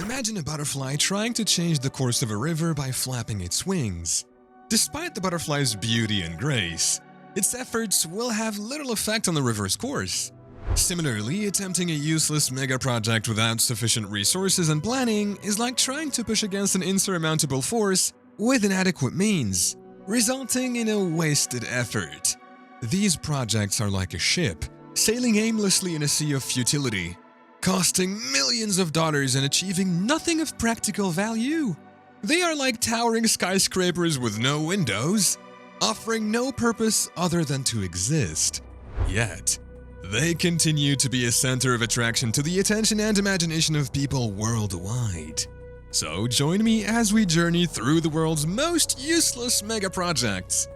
Imagine a butterfly trying to change the course of a river by flapping its wings. Despite the butterfly's beauty and grace, its efforts will have little effect on the river's course. Similarly, attempting a useless mega project without sufficient resources and planning is like trying to push against an insurmountable force with inadequate means, resulting in a wasted effort. These projects are like a ship, sailing aimlessly in a sea of futility, costing millions of dollars and achieving nothing of practical value. They are like towering skyscrapers with no windows, offering no purpose other than to exist. Yet, they continue to be a center of attraction to the attention and imagination of people worldwide. So join me as we journey through the world's most useless mega projects,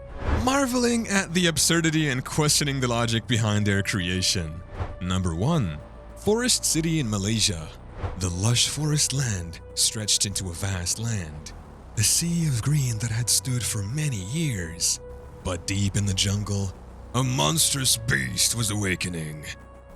marveling at the absurdity and questioning the logic behind their creation. Number 1. Forest City in Malaysia. The lush forest land stretched into a vast land, a sea of green that had stood for many years. But deep in the jungle, a monstrous beast was awakening.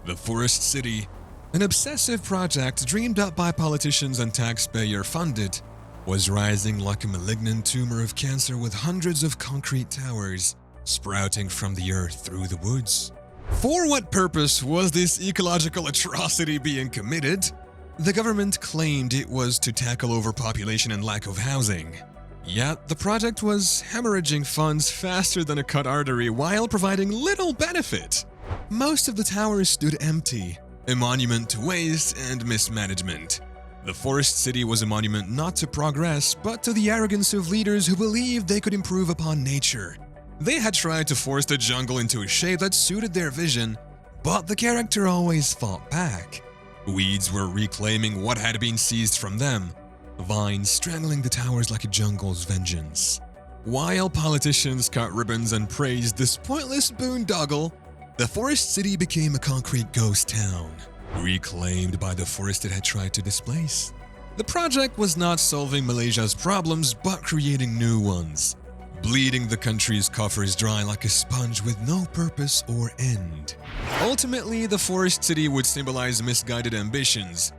The Forest City, an obsessive project dreamed up by politicians and taxpayer-funded, was rising like a malignant tumor of cancer with hundreds of concrete towers sprouting from the earth through the woods. For what purpose was this ecological atrocity being committed? The government claimed it was to tackle overpopulation and lack of housing. Yet, the project was hemorrhaging funds faster than a cut artery while providing little benefit. Most of the towers stood empty, a monument to waste and mismanagement. The Forest City was a monument not to progress, but to the arrogance of leaders who believed they could improve upon nature. They had tried to force the jungle into a shape that suited their vision, but the character always fought back. Weeds were reclaiming what had been seized from them, vines strangling the towers like a jungle's vengeance. While politicians cut ribbons and praised this pointless boondoggle, the Forest City became a concrete ghost town, reclaimed by the forest it had tried to displace. The project was not solving Malaysia's problems, but creating new ones, bleeding the country's coffers dry like a sponge with no purpose or end. Ultimately, the Forest City would symbolize misguided ambitions,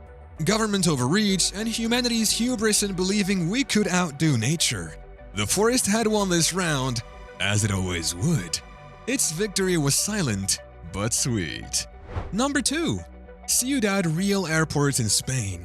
government overreach, and humanity's hubris in believing we could outdo nature. The forest had won this round, as it always would. Its victory was silent, but sweet. Number 2. Ciudad Real Airport in Spain.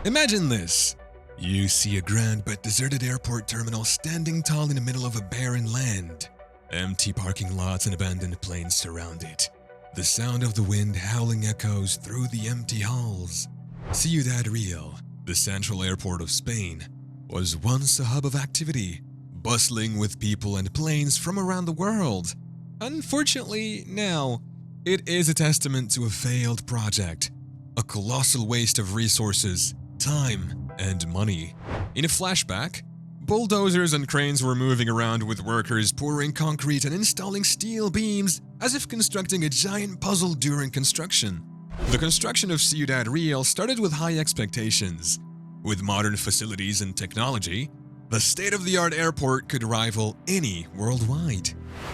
Imagine this. You see a grand but deserted airport terminal standing tall in the middle of a barren land. Empty parking lots and abandoned planes surround it. The sound of the wind howling echoes through the empty halls. Ciudad Real, the central airport of Spain, was once a hub of activity, bustling with people and planes from around the world. Unfortunately, now, it is a testament to a failed project, a colossal waste of resources, time, and money. In a flashback, bulldozers and cranes were moving around with workers pouring concrete and installing steel beams as if constructing a giant puzzle during construction. The construction of Ciudad Real started with high expectations. With modern facilities and technology, the state-of-the-art airport could rival any worldwide.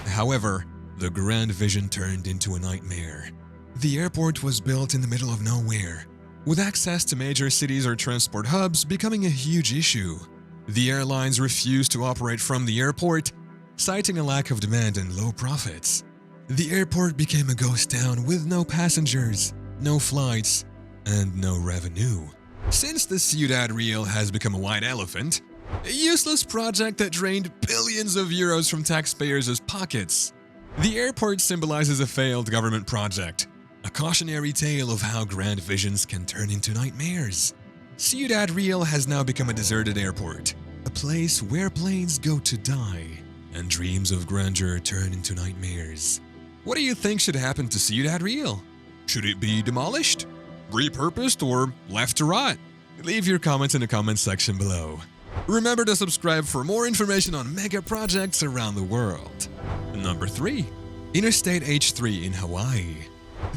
However, the grand vision turned into a nightmare. The airport was built in the middle of nowhere, with access to major cities or transport hubs becoming a huge issue. The airlines refused to operate from the airport, citing a lack of demand and low profits. The airport became a ghost town with no passengers, no flights, and no revenue. Since the Ciudad Real has become a white elephant, a useless project that drained billions of euros from taxpayers' pockets, the airport symbolizes a failed government project, a cautionary tale of how grand visions can turn into nightmares. Ciudad Real has now become a deserted airport, a place where planes go to die, and dreams of grandeur turn into nightmares. What do you think should happen to Ciudad Real? Should it be demolished, repurposed, or left to rot? Leave your comments in the comment section below. Remember to subscribe for more information on mega projects around the world. Number 3. Interstate H3 in Hawaii.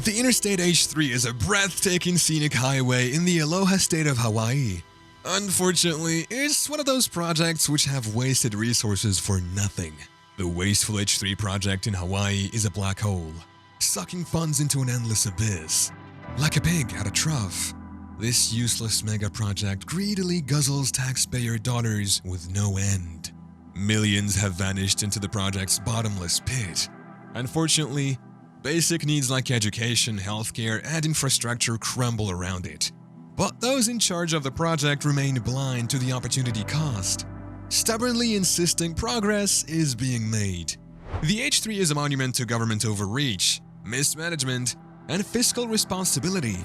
The Interstate H3 is a breathtaking scenic highway in the Aloha state of Hawaii. Unfortunately, it's one of those projects which have wasted resources for nothing. The wasteful H3 project in Hawaii is a black hole, sucking funds into an endless abyss. Like a pig at a trough, This useless mega project greedily guzzles taxpayer dollars with no end. Millions have vanished into the project's bottomless pit. Unfortunately, basic needs like education, healthcare, and infrastructure crumble around it. But those in charge of the project remain blind to the opportunity cost, stubbornly insisting progress is being made. The H3 is a monument to government overreach, mismanagement, and fiscal responsibility.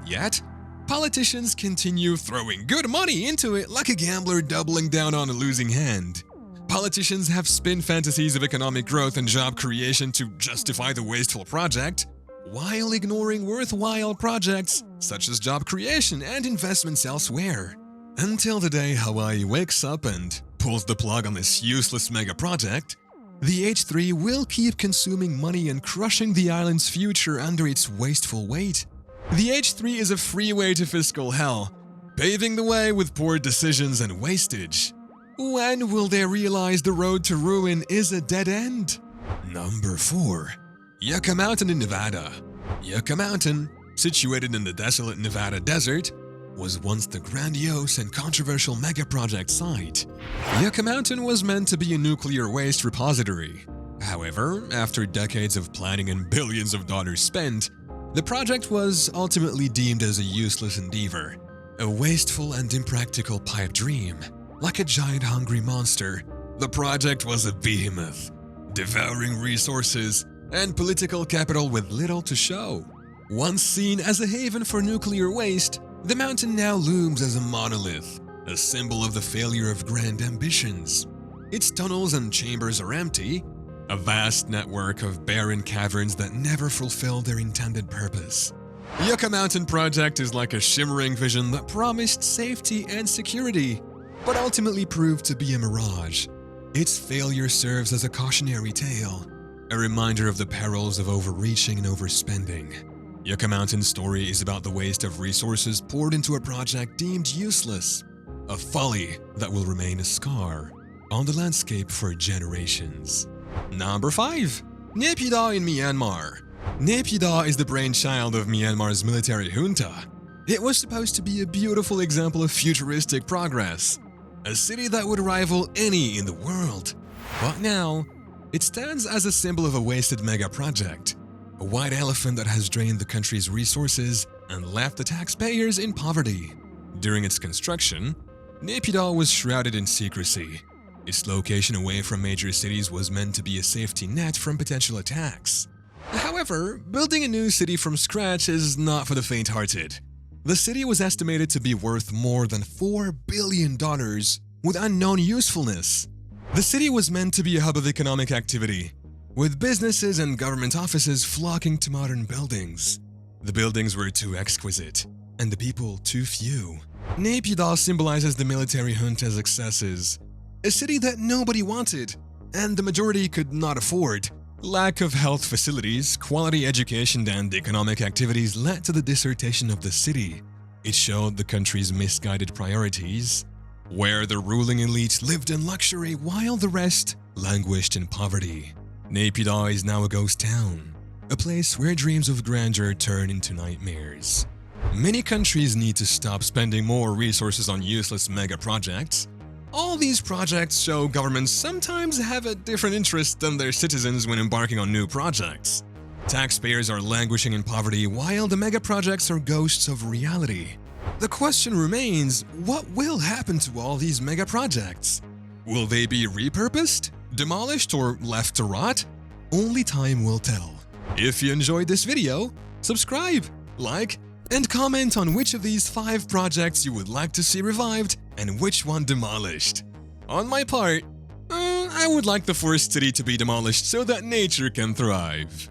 Yet, politicians continue throwing good money into it like a gambler doubling down on a losing hand. Politicians have spin fantasies of economic growth and job creation to justify the wasteful project, while ignoring worthwhile projects such as job creation and investments elsewhere. Until the day Hawaii wakes up and pulls the plug on this useless mega project, the H3 will keep consuming money and crushing the island's future under its wasteful weight. The H3 is a freeway to fiscal hell, paving the way with poor decisions and wastage. When will they realize the road to ruin is a dead end? Number 4. Yucca Mountain in Nevada. Yucca Mountain, situated in the desolate Nevada desert, was once the grandiose and controversial mega-project site. Yucca Mountain was meant to be a nuclear waste repository. However, after decades of planning and billions of dollars spent, the project was ultimately deemed as a useless endeavor, a wasteful and impractical pipe dream. Like a giant hungry monster, the project was a behemoth, devouring resources and political capital with little to show. Once seen as a haven for nuclear waste, the mountain now looms as a monolith, a symbol of the failure of grand ambitions. Its tunnels and chambers are empty, a vast network of barren caverns that never fulfill their intended purpose. Yucca Mountain Project is like a shimmering vision that promised safety and security, but ultimately proved to be a mirage. Its failure serves as a cautionary tale, a reminder of the perils of overreaching and overspending. Yucca Mountain's story is about the waste of resources poured into a project deemed useless, a folly that will remain a scar on the landscape for generations. Number 5. Naypyidaw in Myanmar. Naypyidaw is the brainchild of Myanmar's military junta. It was supposed to be a beautiful example of futuristic progress, a city that would rival any in the world. But now, it stands as a symbol of a wasted mega project, a white elephant that has drained the country's resources and left the taxpayers in poverty. During its construction, Naypyidaw was shrouded in secrecy. Its location away from major cities was meant to be a safety net from potential attacks. However, building a new city from scratch is not for the faint-hearted. The city was estimated to be worth more than $4 billion with unknown usefulness. The city was meant to be a hub of economic activity, with businesses and government offices flocking to modern buildings. The buildings were too exquisite, and the people too few. Naypyidaw symbolizes the military junta's excesses, a city that nobody wanted, and the majority could not afford. Lack of health facilities, quality education, and economic activities led to the dissertation of the city. It showed the country's misguided priorities, where the ruling elite lived in luxury while the rest languished in poverty. Naypyidaw is now a ghost town, a place where dreams of grandeur turn into nightmares. Many countries need to stop spending more resources on useless mega projects. All these projects show governments sometimes have a different interest than their citizens when embarking on new projects. Taxpayers are languishing in poverty while the mega projects are ghosts of reality. The question remains, what will happen to all these mega projects? Will they be repurposed, demolished, or left to rot? Only time will tell. If you enjoyed this video, subscribe, like, and comment on which of these 5 projects you would like to see revived and which one demolished. On my part, I would like the first city to be demolished so that nature can thrive.